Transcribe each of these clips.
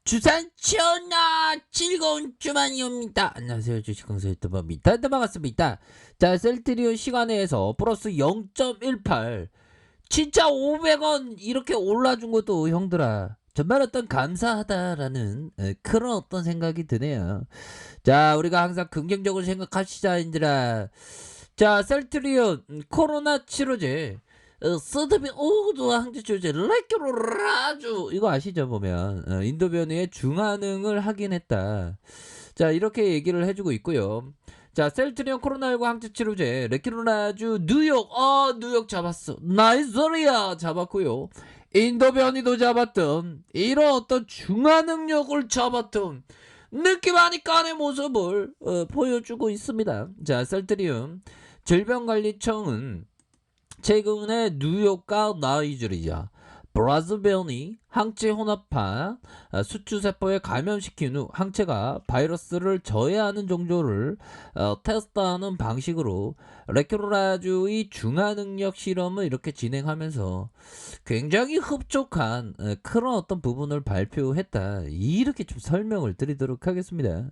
주산 천하 즐거운 주만이옵니다. 안녕하세요. 주식강사 유튜버입니다. 반갑습니다. 자, 셀트리온 시간에서 플러스 0.18 진짜 500원 이렇게 올라준 것도 형들아 정말 어떤 감사하다라는 그런 어떤 생각이 드네요. 자, 우리가 항상 긍정적으로 생각하시자 인들아. 자, 셀트리온 코로나 치료제 쓰드비 오도 항체초제 레큐로라주 이거 아시죠? 보면 인도 변이의 중환응을 확인했다. 자, 이렇게 얘기를 해주고 있고요. 자, 셀트리온 코로나19 항체치료제 레큐로라주 뉴욕 잡았어. 나이스리아 잡았고요. 인도 변이도 잡았던 이런 어떤 중환응력을 잡았던 느낌하니까의 모습을 보여주고 있습니다. 자, 셀트리온 질병관리청은 최근에 뉴욕과 나이지리아, 브라즈변이 항체 혼합한 수추세포에 감염시킨 후 항체가 바이러스를 저해하는 정도를 테스트하는 방식으로 레큐로라주의 중화능력 실험을 이렇게 진행하면서 굉장히 흡족한 그런 어떤 부분을 발표했다. 이렇게 좀 설명을 드리도록 하겠습니다.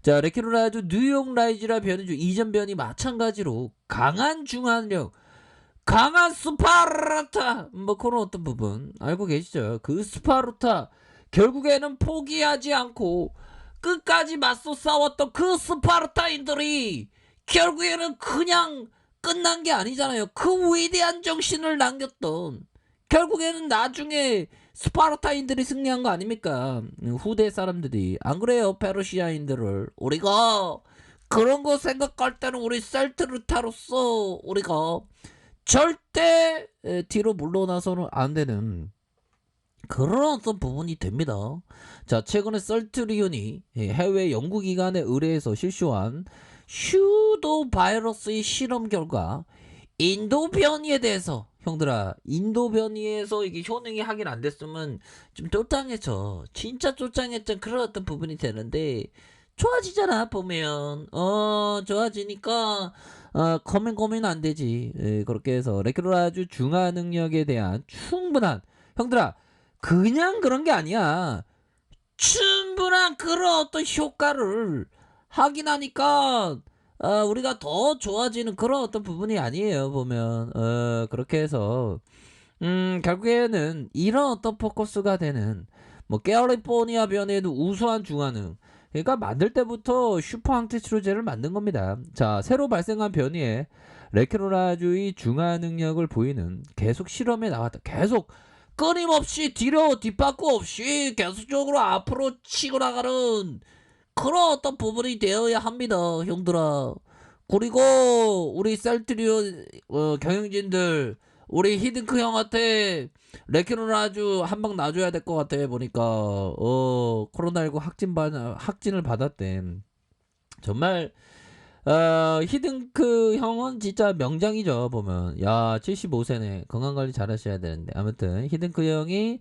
자, 레큐로라주 뉴욕 라이지라 변이 중 이전 변이 마찬가지로 강한 중화력 강한 스파르타 뭐 그런 어떤 부분 알고 계시죠? 그 스파르타 결국에는 포기하지 않고 끝까지 맞서 싸웠던 그 스파르타인들이 결국에는 그냥 끝난 게 아니잖아요. 그 위대한 정신을 남겼던 결국에는 나중에 스파르타인들이 승리한 거 아닙니까? 후대 사람들이 안 그래요? 페르시아인들을 우리가 그런 거 생각할 때는 우리 셀트르타로서 우리가 절대 뒤로 물러나서는 안 되는 그런 어떤 부분이 됩니다. 자, 최근에 셀트리온이 해외 연구기관에 의뢰해서 실시한 슈도 바이러스의 실험 결과 인도 변이에 대해서 형들아 인도 변이에서 이게 효능이 확인 안 됐으면 좀 쫄짱했죠. 진짜 쫄짱했던 그런 어떤 부분이 되는데 좋아지잖아 보면 좋아지니까 고민 안 되지. 그렇게 해서 레큐로라주 중화 능력에 대한 충분한 형들아 그냥 그런 게 아니야. 충분한 그런 어떤 효과를 확인하니까 우리가 더 좋아지는 그런 어떤 부분이 아니에요 보면 그렇게 해서 결국에는 이런 어떤 포커스가 되는 뭐 캘리포니아 변에도 우수한 중화능 그러니까 만들 때부터 슈퍼 항체치료제를 만든 겁니다. 자, 새로 발생한 변이에 레케로라주의 중화 능력을 보이는 계속 실험에 나왔다. 계속 끊임없이 뒤로 뒷바꾸 없이 계속적으로 앞으로 치고 나가는 그런 어떤 부분이 되어야 합니다, 형들아. 그리고 우리 셀트리온 경영진들 우리 히든크 형한테 레키노라주 한 방 놔줘야 될 것 같아 보니까 코로나19 확진을 받았대. 정말 히든크 형은 진짜 명장이죠 보면. 야 75세네 건강관리 잘 하셔야 되는데 아무튼 히든크 형이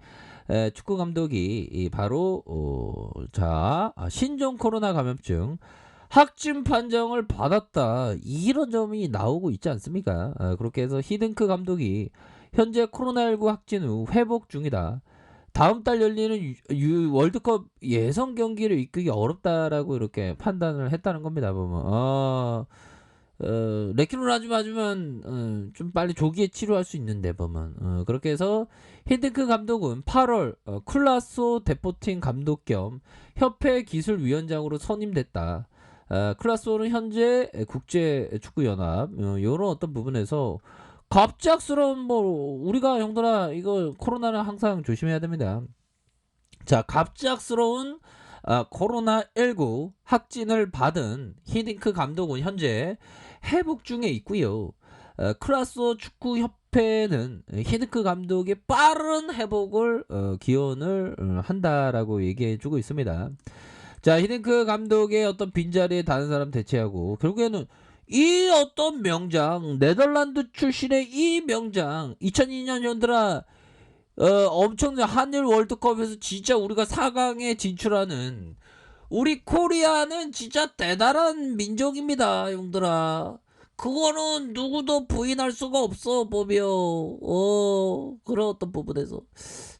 축구 감독이 바로 신종 코로나 감염증 확진 판정을 받았다 이런 점이 나오고 있지 않습니까? 그렇게 해서 히든크 감독이 현재 코로나19 확진 후 회복 중이다. 다음 달 열리는 월드컵 예선 경기를 이끌기 어렵다라고 이렇게 판단을 했다는 겁니다. 보면 레키노라주 맞으면 좀 빨리 조기에 치료할 수 있는데 보면 그렇게 해서 히든크 감독은 8월 클라소 데포팅 감독 겸 협회 기술위원장으로 선임됐다. 클라소는 현재 국제축구연합 이런 어떤 부분에서 갑작스러운 뭐 우리가 형들아 이거 코로나는 항상 조심해야 됩니다. 자, 갑작스러운 코로나19 확진을 받은 히딩크 감독은 현재 회복 중에 있고요. 클라소 축구협회는 히딩크 감독의 빠른 회복을 기원을 한다라고 얘기해주고 있습니다. 자, 히딩크 감독의 어떤 빈자리에 다른 사람 대체하고 결국에는 이 어떤 명장 네덜란드 출신의 이 명장 2002년 현들아 엄청난 한일 월드컵에서 진짜 우리가 4강에 진출하는 우리 코리아는 진짜 대단한 민족입니다 형들아. 그거는 누구도 부인할 수가 없어 보면 그런 어떤 부분에서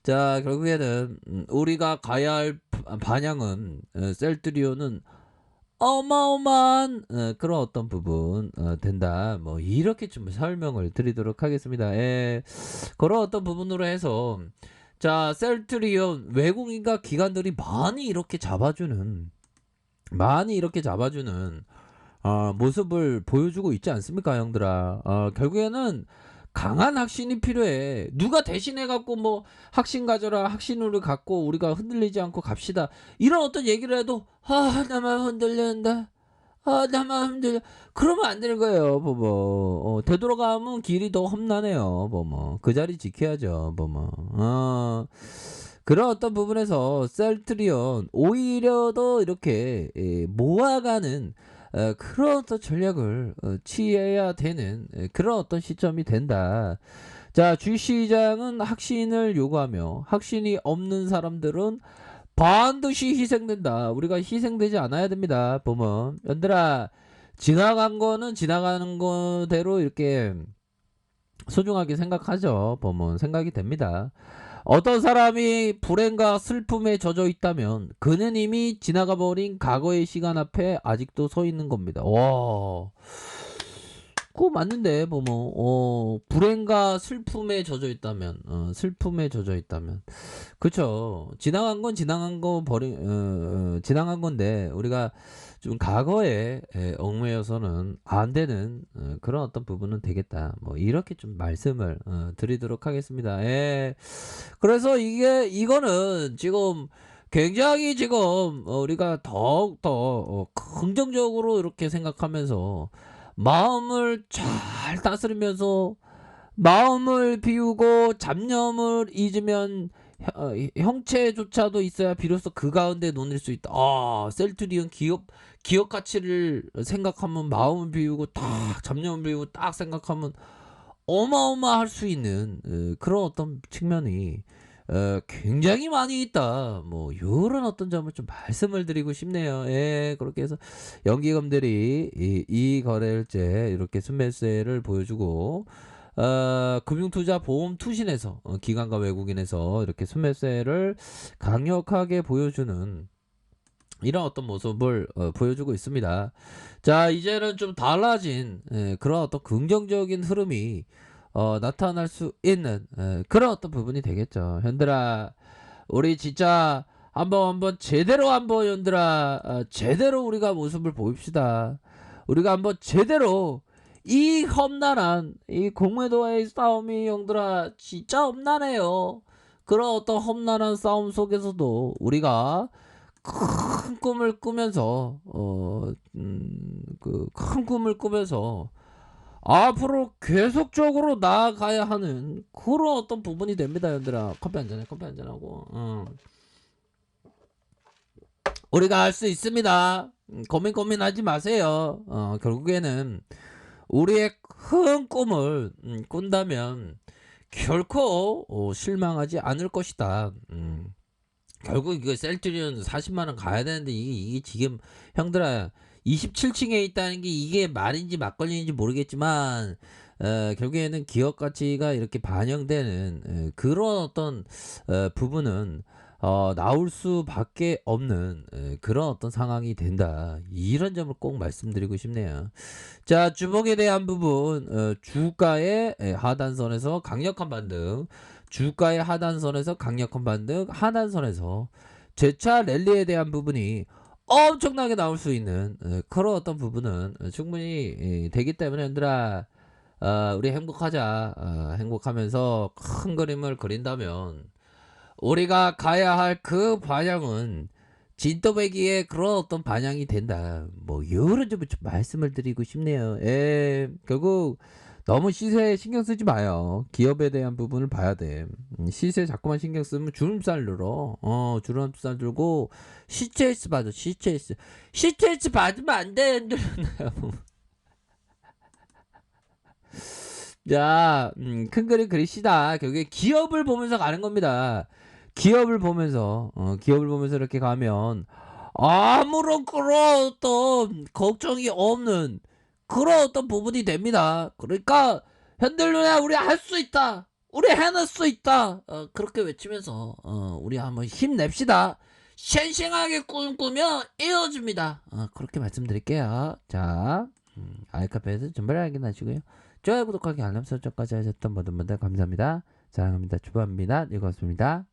자 결국에는 우리가 가야 할 반향은 셀트리온은 어마어마한 그런 어떤 부분 된다. 뭐 이렇게 좀 설명을 드리도록 하겠습니다. 예. 그런 어떤 부분으로 해서 자 셀트리온 외국인과 기관들이 많이 이렇게 잡아주는 모습을 보여주고 있지 않습니까, 형들아? 결국에는 강한 확신이 필요해. 누가 대신해 갖고 뭐 확신 가져라, 확신을 갖고 우리가 흔들리지 않고 갑시다. 이런 어떤 얘기를 해도 나만 흔들린다. 나만 흔들려. 그러면 안 되는 거예요, 뭐. 되돌아가면 길이 더 험난해요, 뭐. 그 자리 지켜야죠, 뭐. 그런 어떤 부분에서 셀트리온 오히려 더 이렇게 모아가는 그런 어떤 전략을 취해야 되는 그런 어떤 시점이 된다. 자, 주시장은 확신을 요구하며 확신이 없는 사람들은 반드시 희생된다. 우리가 희생되지 않아야 됩니다. 보면 연들아 지나간 거는 지나가는 거대로 이렇게 소중하게 생각하죠. 보면 생각이 됩니다. 어떤 사람이 불행과 슬픔에 젖어 있다면 그는 이미 지나가 버린 과거의 시간 앞에 아직도 서 있는 겁니다. 와, 그거 맞는데 보면 불행과 슬픔에 젖어 있다면 슬픔에 젖어 있다면 그쵸. 지나간 건 지나간 거 지나간 건데 우리가 좀 과거에 얽매여서는 안 되는 그런 어떤 부분은 되겠다. 뭐 이렇게 좀 말씀을 드리도록 하겠습니다. 예. 그래서 이거는 지금 굉장히 지금 우리가 더욱 더 긍정적으로 이렇게 생각하면서 마음을 잘 다스리면서 마음을 비우고 잡념을 잊으면 형체조차도 있어야 비로소 그 가운데 논일 수 있다. 셀트리온 기업 가치를 생각하면 마음을 비우고 딱 잡념을 비우고 딱 생각하면 어마어마할 수 있는 그런 어떤 측면이 굉장히 많이 있다. 뭐 요런 어떤 점을 좀 말씀을 드리고 싶네요. 예, 그렇게 해서 연기금들이 이 거래일제 이렇게 순매수세를 보여주고 금융투자보험 투신에서 기관과 외국인에서 이렇게 순매수세를 강력하게 보여주는 이런 어떤 모습을 보여주고 있습니다. 자, 이제는 좀 달라진 그런 어떤 긍정적인 흐름이 나타날 수 있는 그런 어떤 부분이 되겠죠. 현들아, 우리 진짜 한번 제대로 한번 현들아 제대로 우리가 모습을 보입시다. 우리가 한번 제대로 이 험난한 이 공매도와의 싸움이 형들아 진짜 험난해요. 그런 어떤 험난한 싸움 속에서도 우리가 큰 꿈을 꾸면서 그 큰 꿈을 꾸면서 앞으로 계속적으로 나아가야 하는 그런 어떤 부분이 됩니다, 얘들아. 커피 한 잔해, 커피 한 잔하고. 우리가 할 수 있습니다. 고민하지 마세요. 결국에는 우리의 큰 꿈을 꾼다면 결코 실망하지 않을 것이다. 결국 이거 셀트리온 40만원 가야 되는데 이게 지금 형들아 27층에 있다는 게 이게 말인지 막걸리인지 모르겠지만 결국에는 기업 가치가 이렇게 반영되는 그런 어떤 부분은 나올 수밖에 없는 그런 어떤 상황이 된다. 이런 점을 꼭 말씀드리고 싶네요. 자, 주목에 대한 부분 주가의 하단선에서 강력한 반등, 주가의 하단선에서 강력한 반등, 하단선에서 재차 랠리에 대한 부분이 엄청나게 나올 수 있는 그런 어떤 부분은 충분히 되기 때문에 얘들아 우리 행복하자. 행복하면서 큰 그림을 그린다면 우리가 가야 할 그 방향은 진또배기의 그런 어떤 방향이 된다. 뭐 이런 점을 좀 말씀을 드리고 싶네요. 결국 너무 시세에 신경 쓰지 마요. 기업에 대한 부분을 봐야 돼. 시세 자꾸만 신경 쓰면 주름살 늘어. 주름살 들고 CTS 받아. CTS 받으면 안 돼. 자, 큰 그림 그리시다. 결국에 기업을 보면서 가는 겁니다. 기업을 보면서 이렇게 가면 아무런 그런 어떤 걱정이 없는 그런 어떤 부분이 됩니다. 그러니까 현대로야 우리 할 수 있다. 우리 해낼 수 있다. 그렇게 외치면서 우리 한번 힘냅시다. 싱싱하게 꿈꾸며 이어줍니다. 그렇게 말씀드릴게요. 자, 알카페에서 준비를 확인하시고요. 좋아요, 구독하기, 알람 설정까지 하셨던 모든 분들 감사합니다. 사랑합니다. 주부합니다. 읽었습니다.